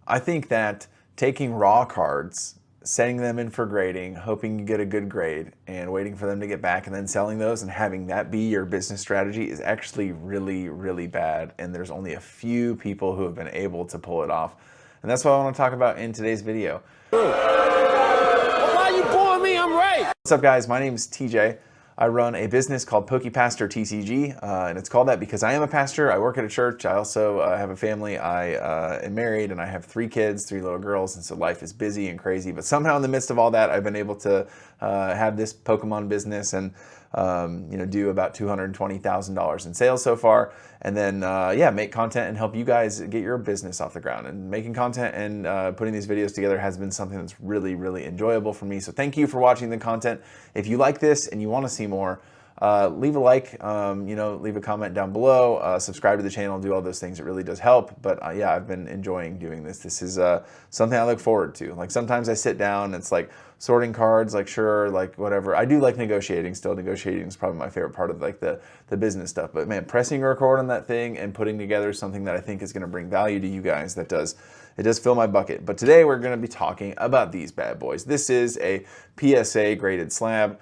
I think that taking raw cards, setting them in for grading, hoping you get a good grade, and waiting for them to get back and then selling those and having that be your business strategy is actually really, really bad. And there's only a few people who have been able to pull it off. And that's what I want to talk about in today's video. Well, why you pulling me? I'm right. What's up, guys? My name is TJ. I run a business called Pastor TCG, and it's called that because I am a pastor. I work at a church. I also have a family. I am married, and I have 3 kids, 3 little girls, and so life is busy and crazy. But somehow in the midst of all that, I've been able to have this Pokemon business and do about $220,000 in sales so far, and then make content and help you guys get your business off the ground. And making content and putting these videos together has been something that's really, really enjoyable for me. So thank you for watching the content. If you like this and you want to see more, leave a like, leave a comment down below, subscribe to the channel, do all those things. It really does help. But yeah, I've been enjoying doing this. This is something I look forward to. Like sometimes I sit down and it's like sorting cards, like sure, like whatever. I do like negotiating still. Negotiating is probably my favorite part of like the business stuff. But man, pressing record on that thing and putting together something that I think is going to bring value to you guys, it does fill my bucket. But today we're going to be talking about these bad boys. This is a PSA graded slab.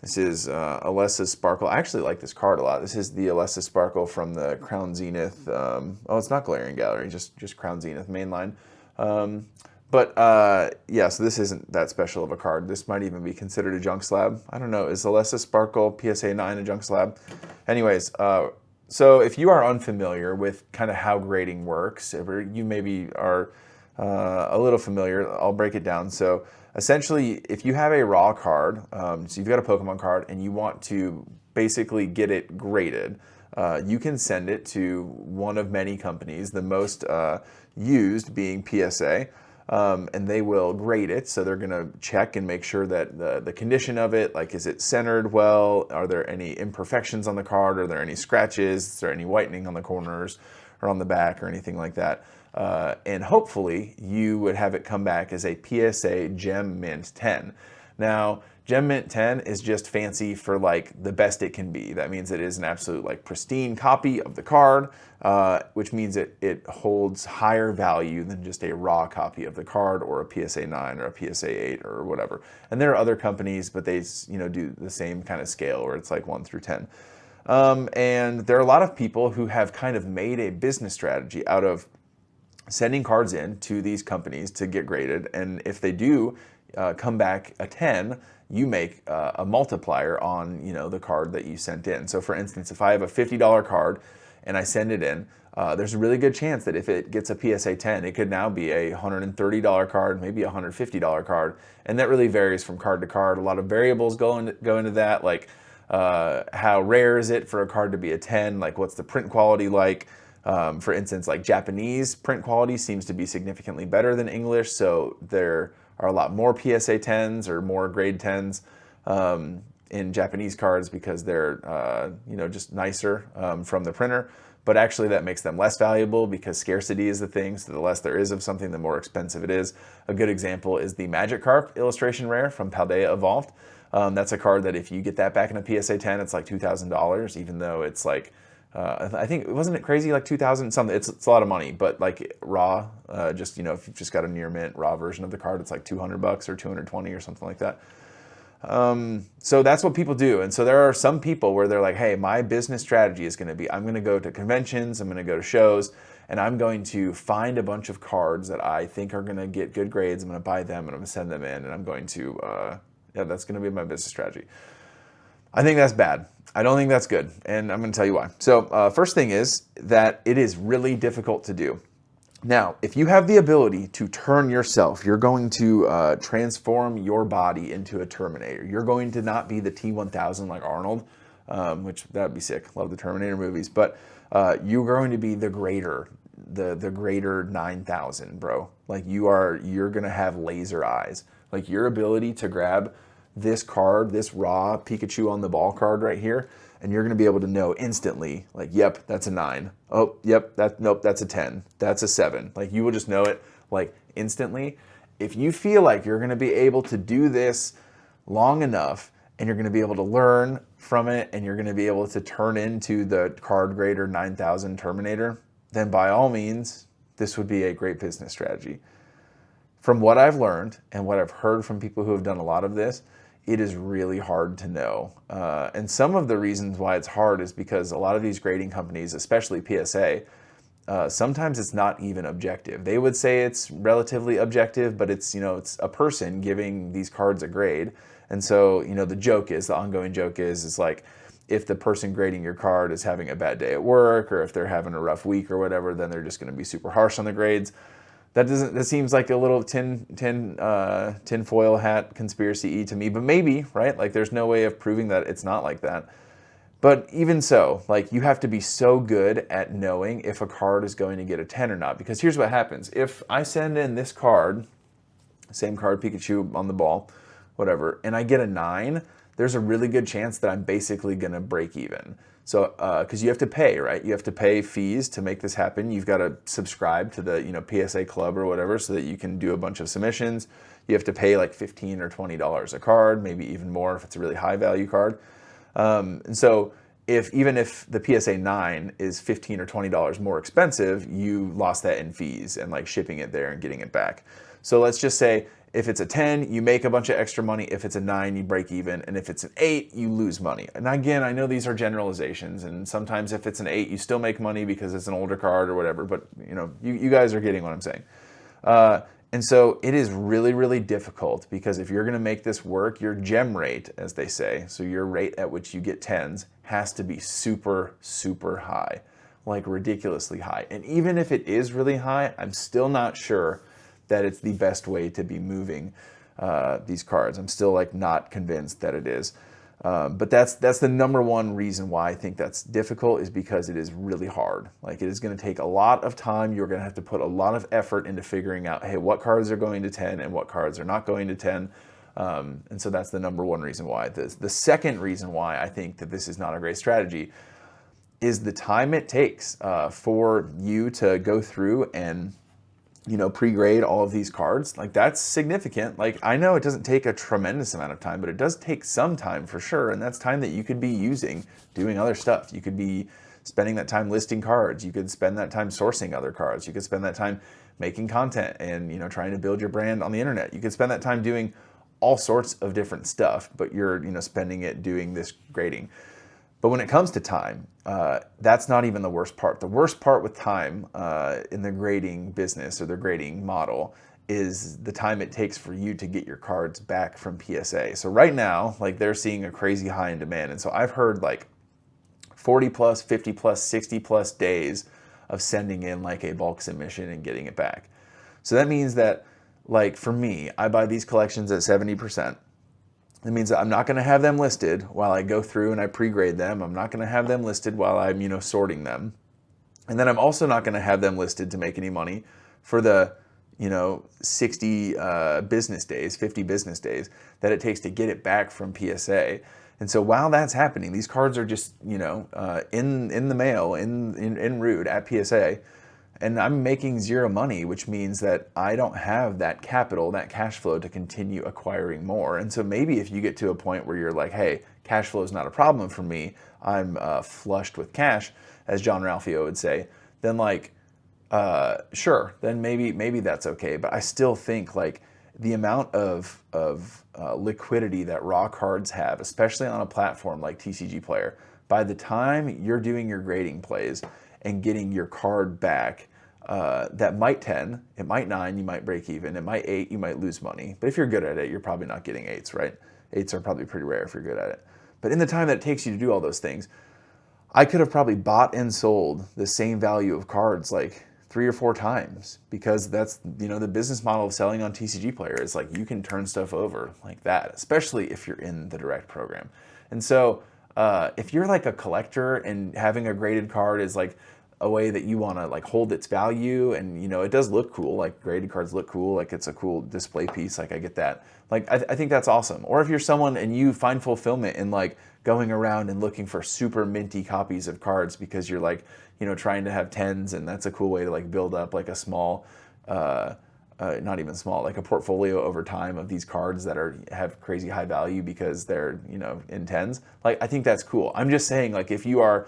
This is Alessa's Sparkle. I actually like this card a lot. This is the Alessa Sparkle from the Crown Zenith. It's not Galarian Gallery, just Crown Zenith mainline. So this isn't that special of a card. This might even be considered a junk slab. I don't know. Is Alessa Sparkle PSA 9 a junk slab? Anyways, so if you are unfamiliar with kind of how grading works, if you maybe are a little familiar, I'll break it down. So essentially, if you have a raw card, so you've got a Pokemon card and you want to basically get it graded, you can send it to one of many companies, the most used being PSA, and they will grade it. So they're going to check and make sure that the condition of it, like is it centered well? Are there any imperfections on the card? Are there any scratches? Is there any whitening on the corners or on the back or anything like that? And hopefully you would have it come back as a PSA Gem Mint 10. Now, Gem Mint 10 is just fancy for like the best it can be. That means it is an absolute like pristine copy of the card, which means it holds higher value than just a raw copy of the card or a PSA 9 or a PSA 8 or whatever. And there are other companies, but they do the same kind of scale where it's like 1 through 10. And there are a lot of people who have kind of made a business strategy out of sending cards in to these companies to get graded, and if they do come back a 10, you make a multiplier on the card that you sent in. So for instance, if I have a $50 card and I send it in, there's a really good chance that if it gets a PSA 10, it could now be a $130 card, maybe a $150 card, and that really varies from card to card. A lot of variables go into that, like how rare is it for a card to be a 10, like what's the print quality like. For instance, like Japanese print quality seems to be significantly better than English, so there are a lot more PSA 10s or more grade 10s in Japanese cards because they're just nicer from the printer. But actually that makes them less valuable because scarcity is the thing, so the less there is of something, the more expensive it is. A good example is the Magikarp illustration rare from Paldea Evolved. That's a card that if you get that back in a PSA 10, it's like $2,000, even though it's like I think, wasn't it crazy, like 2,000 something? It's a lot of money, but like raw, if you've just got a near mint raw version of the card, it's like $200 or 220 or something like that. So that's what people do. And so there are some people where they're like, hey, my business strategy is going to be, I'm going to go to conventions, I'm going to go to shows, and I'm going to find a bunch of cards that I think are going to get good grades. I'm going to buy them and I'm going to send them in, and I'm going to, that's going to be my business strategy. I think that's bad. I don't think that's good, and I'm going to tell you why. So first thing is that it is really difficult to do. Now, if you have the ability to turn yourself, you're going to transform your body into a Terminator. You're going to not be the T-1000 like Arnold, which that'd be sick. Love the Terminator movies. But you're going to be the greater 9000, bro. Like you're going to have laser eyes. Like your ability to grab this card, this raw Pikachu on the ball card right here, and you're going to be able to know instantly, like, yep, that's a 9. Oh, yep, nope, that's a 10. That's a 7. Like, you will just know it, like, instantly. If you feel like you're going to be able to do this long enough, and you're going to be able to learn from it, and you're going to be able to turn into the card grader 9000 Terminator, then by all means, this would be a great business strategy. From what I've learned and what I've heard from people who have done a lot of this, it is really hard to know. And some of the reasons why it's hard is because a lot of these grading companies, especially PSA, sometimes it's not even objective. They would say it's relatively objective, but it's, it's a person giving these cards a grade. And so, the ongoing joke is like, if the person grading your card is having a bad day at work, or if they're having a rough week or whatever, then they're just going to be super harsh on the grades. That seems like a little tinfoil hat conspiracy-y to me, but maybe, right? Like, there's no way of proving that it's not like that. But even so, like, you have to be so good at knowing if a card is going to get a 10 or not. Because here's what happens. If I send in this card, same card, Pikachu on the ball, whatever, and I get a 9, there's a really good chance that I'm basically going to break even. So, because you have to pay, right? You have to pay fees to make this happen. You've got to subscribe to the, PSA club or whatever so that you can do a bunch of submissions. You have to pay like $15 or $20 a card, maybe even more if it's a really high value card. And so even if the PSA 9 is $15 or $20 more expensive, you lost that in fees and like shipping it there and getting it back. So let's just say if it's a 10, you make a bunch of extra money. If it's a 9, you break even. And if it's an 8, you lose money. And again, I know these are generalizations. And sometimes if it's an 8, you still make money because it's an older card or whatever. But you guys are getting what I'm saying. And so it is really, really difficult because if you're going to make this work, your gem rate, as they say, so your rate at which you get 10s, has to be super, super high, like ridiculously high. And even if it is really high, I'm still not sure that it's the best way to be moving these cards. I'm still like not convinced that it is. But that's the number one reason why I think that's difficult, is because it is really hard. Like, it is going to take a lot of time. You're going to have to put a lot of effort into figuring out, hey, what cards are going to 10 and what cards are not going to 10. And so that's the number one reason why. The second reason why I think that this is not a great strategy is the time it takes for you to go through and pre-grade all of these cards. Like, that's significant. Like, I know it doesn't take a tremendous amount of time, but it does take some time for sure. And that's time that you could be using doing other stuff. You could be spending that time listing cards. You could spend that time sourcing other cards. You could spend that time making content and, trying to build your brand on the internet. You could spend that time doing all sorts of different stuff, but you're, spending it doing this grading. But when it comes to time, that's not even the worst part. The worst part with time in the grading business or the grading model is the time it takes for you to get your cards back from PSA. So right now, like, they're seeing a crazy high in demand. And so I've heard like 40 plus, 50 plus, 60 plus days of sending in like a bulk submission and getting it back. So that means that, like, for me, I buy these collections at 70%. It means that I'm not going to have them listed while I go through and I pre-grade them. I'm not going to have them listed while I'm, sorting them. And then I'm also not going to have them listed to make any money for the, 60 business days, 50 business days that it takes to get it back from PSA. And so while that's happening, these cards are just, in the mail, en route at PSA. And I'm making zero money, which means that I don't have that capital, that cash flow to continue acquiring more. And so maybe if you get to a point where you're like, hey, cash flow is not a problem for me, I'm flushed with cash, as John Ralphio would say, then like, sure, then maybe that's okay. But I still think like the amount of liquidity that raw cards have, especially on a platform like TCGplayer, by the time you're doing your grading plays and getting your card back, that might 10, it might 9, you might break even, it might 8, you might lose money. But if you're good at it, you're probably not getting 8s, right? 8s are probably pretty rare if you're good at it. But in the time that it takes you to do all those things, I could have probably bought and sold the same value of cards like 3 or 4 times, because that's, the business model of selling on TCGplayer is like, you can turn stuff over like that, especially if you're in the direct program. And so if you're like a collector and having a graded card is like a way that you want to like hold its value, and it does look cool, like graded cards look cool, like it's a cool display piece, like I get that, like I think that's awesome. Or if you're someone and you find fulfillment in like going around and looking for super minty copies of cards because you're like trying to have 10s, and that's a cool way to like build up like a small not even small, like a portfolio over time of these cards that have crazy high value because they're in 10s. Like, I think that's cool. I'm just saying, like, if your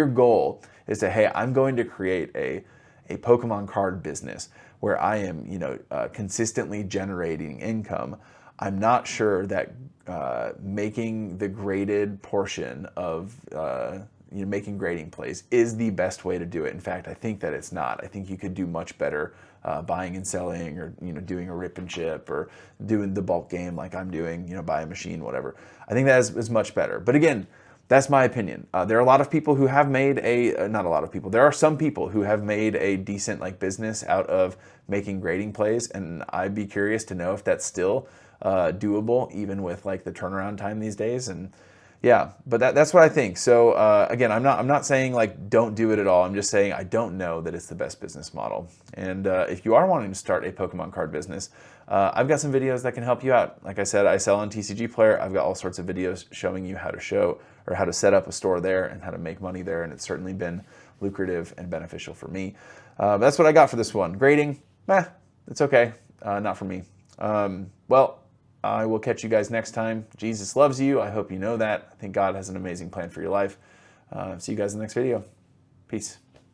goal is to, hey, I'm going to create a a Pokemon card business where I am, consistently generating income, I'm not sure that making the graded portion of making grading plays is the best way to do it. In fact, I think that it's not. I think you could do much better buying and selling, or doing a rip and ship, or doing the bulk game like I'm doing, buy a machine, whatever. I think that is much better. But again, that's my opinion. There are a lot of people who have made not a lot of people. There are some people who have made a decent business out of making grading plays, and I'd be curious to know if that's still doable, even with the turnaround time these days. And yeah, but that's what I think. So again, I'm not saying don't do it at all. I'm just saying I don't know that it's the best business model. And if you are wanting to start a Pokemon card business, I've got some videos that can help you out. Like I said, I sell on TCGplayer. I've got all sorts of videos showing you how to set up a store there and how to make money there. And it's certainly been lucrative and beneficial for me. That's what I got for this one. Grading, it's okay. Not for me. Well, I will catch you guys next time. Jesus loves you. I hope you know that. I think God has an amazing plan for your life. See you guys in the next video. Peace.